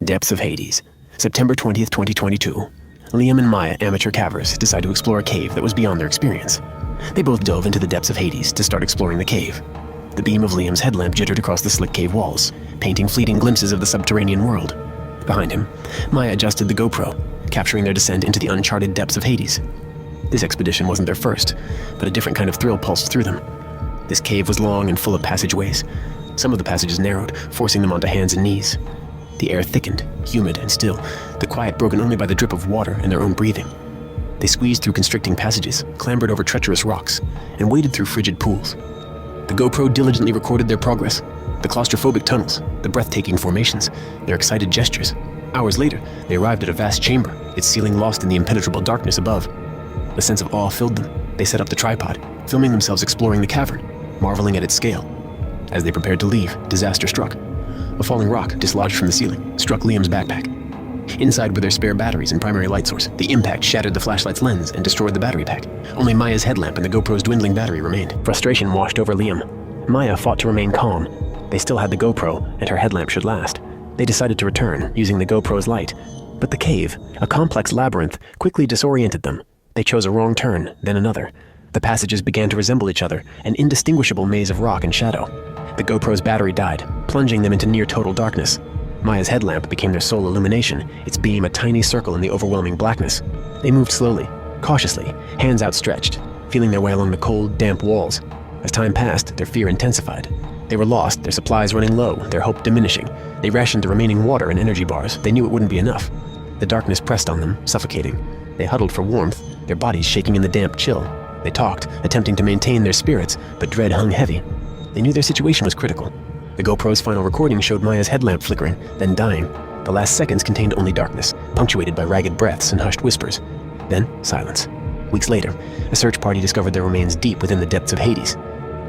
Depths of Hades, September 20th, 2022. Liam and Maya, amateur cavers, decide to explore a cave that was beyond their experience. They both dove into the depths of Hades to start exploring the cave. The beam of Liam's headlamp jittered across the slick cave walls, painting fleeting glimpses of the subterranean world. Behind him, Maya adjusted the GoPro, capturing their descent into the uncharted depths of Hades. This expedition wasn't their first, but a different kind of thrill pulsed through them. This cave was long and full of passageways. Some of the passages narrowed, forcing them onto hands and knees. The air thickened, humid and still, the quiet broken only by the drip of water and their own breathing. They squeezed through constricting passages, clambered over treacherous rocks, and waded through frigid pools. The GoPro diligently recorded their progress, the claustrophobic tunnels, the breathtaking formations, their excited gestures. Hours later, they arrived at a vast chamber, its ceiling lost in the impenetrable darkness above. A sense of awe filled them. They set up the tripod, filming themselves exploring the cavern, marveling at its scale. As they prepared to leave, disaster struck. A falling rock, dislodged from the ceiling, struck Liam's backpack. Inside were their spare batteries and primary light source. The impact shattered the flashlight's lens and destroyed the battery pack. Only Maya's headlamp and the GoPro's dwindling battery remained. Frustration washed over Liam. Maya fought to remain calm. They still had the GoPro, and her headlamp should last. They decided to return, using the GoPro's light. But the cave, a complex labyrinth, quickly disoriented them. They chose a wrong turn, then another. The passages began to resemble each other, an indistinguishable maze of rock and shadow. The GoPro's battery died, plunging them into near-total darkness. Maya's headlamp became their sole illumination, its beam a tiny circle in the overwhelming blackness. They moved slowly, cautiously, hands outstretched, feeling their way along the cold, damp walls. As time passed, their fear intensified. They were lost, their supplies running low, their hope diminishing. They rationed the remaining water and energy bars. They knew it wouldn't be enough. The darkness pressed on them, suffocating. They huddled for warmth, their bodies shaking in the damp chill. They talked, attempting to maintain their spirits, but dread hung heavy. They knew their situation was critical. The GoPro's final recording showed Maya's headlamp flickering, then dying. The last seconds contained only darkness, punctuated by ragged breaths and hushed whispers. Then, silence. Weeks later, a search party discovered their remains deep within the depths of Hades.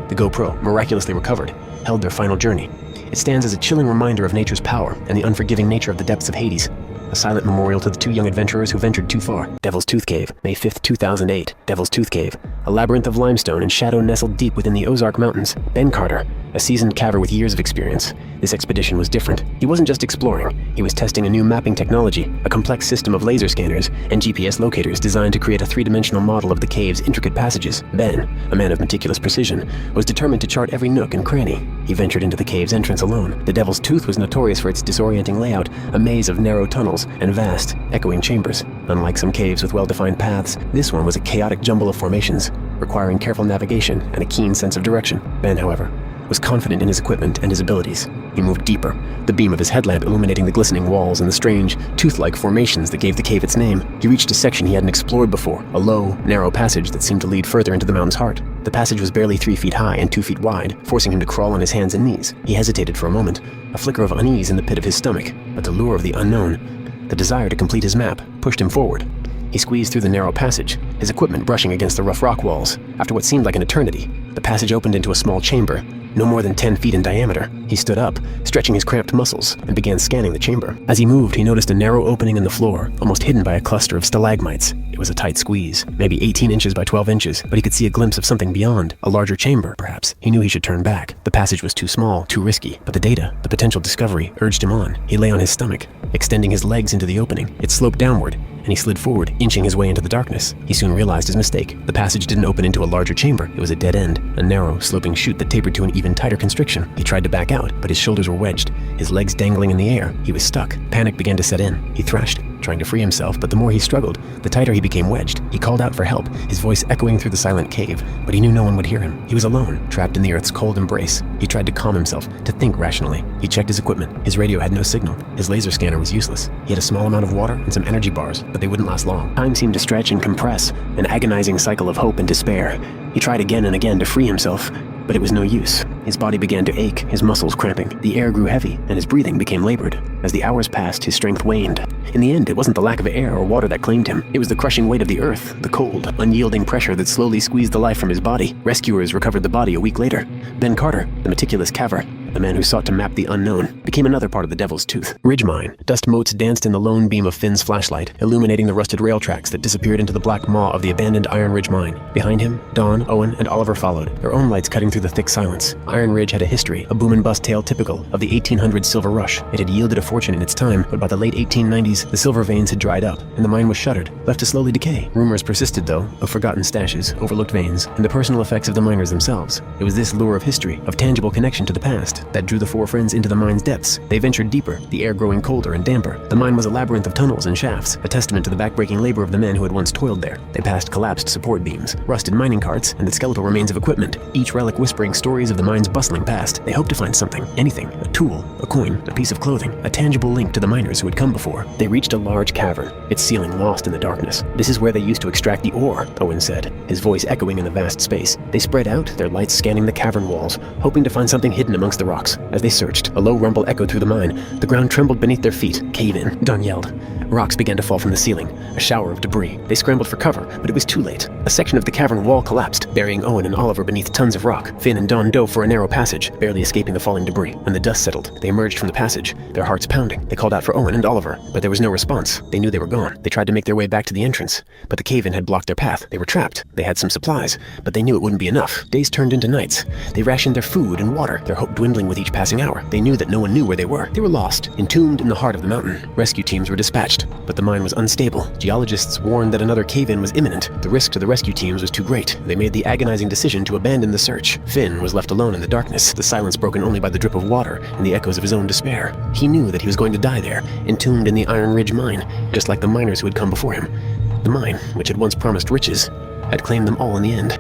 The GoPro, miraculously recovered, held their final journey. It stands as a chilling reminder of nature's power and the unforgiving nature of the depths of Hades. A silent memorial to the two young adventurers who ventured too far. Devil's Tooth Cave, May 5th, 2008. Devil's Tooth Cave, a labyrinth of limestone and shadow nestled deep within the Ozark Mountains. Ben Carter, a seasoned caver with years of experience. This expedition was different. He wasn't just exploring, he was testing a new mapping technology, a complex system of laser scanners and GPS locators designed to create a three-dimensional model of the cave's intricate passages. Ben, a man of meticulous precision, was determined to chart every nook and cranny. He ventured into the cave's entrance alone. The Devil's Tooth was notorious for its disorienting layout, a maze of narrow tunnels and vast, echoing chambers. Unlike some caves with well-defined paths, this one was a chaotic jumble of formations, requiring careful navigation and a keen sense of direction. Ben, however, was confident in his equipment and his abilities. He moved deeper, the beam of his headlamp illuminating the glistening walls and the strange, tooth-like formations that gave the cave its name. He reached a section he hadn't explored before, a low, narrow passage that seemed to lead further into the mountain's heart. The passage was barely 3 feet high and 2 feet wide, forcing him to crawl on his hands and knees. He hesitated for a moment, a flicker of unease in the pit of his stomach, but the lure of the unknown, the desire to complete his map, pushed him forward. He squeezed through the narrow passage, his equipment brushing against the rough rock walls. After what seemed like an eternity, the passage opened into a small chamber, no more than 10 feet in diameter. He stood up, stretching his cramped muscles, and began scanning the chamber. As he moved, he noticed a narrow opening in the floor, almost hidden by a cluster of stalagmites. It was a tight squeeze, maybe 18 inches by 12 inches, but he could see a glimpse of something beyond, a larger chamber, perhaps. He knew he should turn back. The passage was too small, too risky, but the data, the potential discovery, urged him on. He lay on his stomach, extending his legs into the opening. It sloped downward, and he slid forward, inching his way into the darkness. He soon realized his mistake. The passage didn't open into a larger chamber. It was a dead end, a narrow, sloping chute that tapered to an even tighter constriction. He tried to back out, but his shoulders were wedged, his legs dangling in the air. He was stuck. Panic began to set in. He thrashed, trying to free himself, but the more he struggled, the tighter he became wedged. He called out for help, his voice echoing through the silent cave, but he knew no one would hear him. He was alone, trapped in the earth's cold embrace. He tried to calm himself, to think rationally. He checked his equipment. His radio had no signal. His laser scanner was useless. He had a small amount of water and some energy bars, but they wouldn't last long. Time seemed to stretch and compress, an agonizing cycle of hope and despair. He tried again and again to free himself, but it was no use. His body began to ache, his muscles cramping. The air grew heavy, and his breathing became labored. As the hours passed, his strength waned. In the end, it wasn't the lack of air or water that claimed him. It was the crushing weight of the earth, the cold, unyielding pressure that slowly squeezed the life from his body. Rescuers recovered the body a week later. Ben Carter, the meticulous caver, the man who sought to map the unknown, became another part of the Devil's Tooth. Ridge Mine. Dust motes danced in the lone beam of Finn's flashlight, illuminating the rusted rail tracks that disappeared into the black maw of the abandoned Iron Ridge Mine. Behind him, Dawn, Owen, and Oliver followed, their own lights cutting through the thick silence. Iron Ridge had a history, a boom and bust tale typical of the 1800s silver rush. It had yielded a fortune in its time, but by the late 1890s, the silver veins had dried up, and the mine was shuttered, left to slowly decay. Rumors persisted, though, of forgotten stashes, overlooked veins, and the personal effects of the miners themselves. It was this lure of history, of tangible connection to the past, that drew the four friends into the mine's depths. They ventured deeper, the air growing colder and damper. The mine was a labyrinth of tunnels and shafts, a testament to the backbreaking labor of the men who had once toiled there. They passed collapsed support beams, rusted mining carts, and the skeletal remains of equipment, each relic whispering stories of the mine's bustling past. They hoped to find something, anything, a tool, a coin, a piece of clothing, a tangible link to the miners who had come before. They reached a large cavern, its ceiling lost in the darkness. "This is where they used to extract the ore," Owen said, his voice echoing in the vast space. They spread out, their lights scanning the cavern walls, hoping to find something hidden amongst the rocks. As they searched, a low rumble echoed through the mine. The ground trembled beneath their feet. "Cave in," Dunn yelled. Rocks began to fall from the ceiling, a shower of debris. They scrambled for cover, but it was too late. A section of the cavern wall collapsed, burying Owen and Oliver beneath tons of rock. Finn and Dawn dove for a narrow passage, barely escaping the falling debris. When the dust settled, they emerged from the passage, their hearts pounding. They called out for Owen and Oliver, but there was no response. They knew they were gone. They tried to make their way back to the entrance, but the cave-in had blocked their path. They were trapped. They had some supplies, but they knew it wouldn't be enough. Days turned into nights. They rationed their food and water, their hope dwindling with each passing hour. They knew that no one knew where they were. They were lost, entombed in the heart of the mountain. Rescue teams were dispatched, but the mine was unstable. Geologists warned that another cave-in was imminent. The risk to the rescue teams was too great. They made the agonizing decision to abandon the search. Finn was left alone in the darkness, the silence broken only by the drip of water and the echoes of his own despair. He knew that he was going to die there, entombed in the Iron Ridge Mine, just like the miners who had come before him. The mine, which had once promised riches, had claimed them all in the end.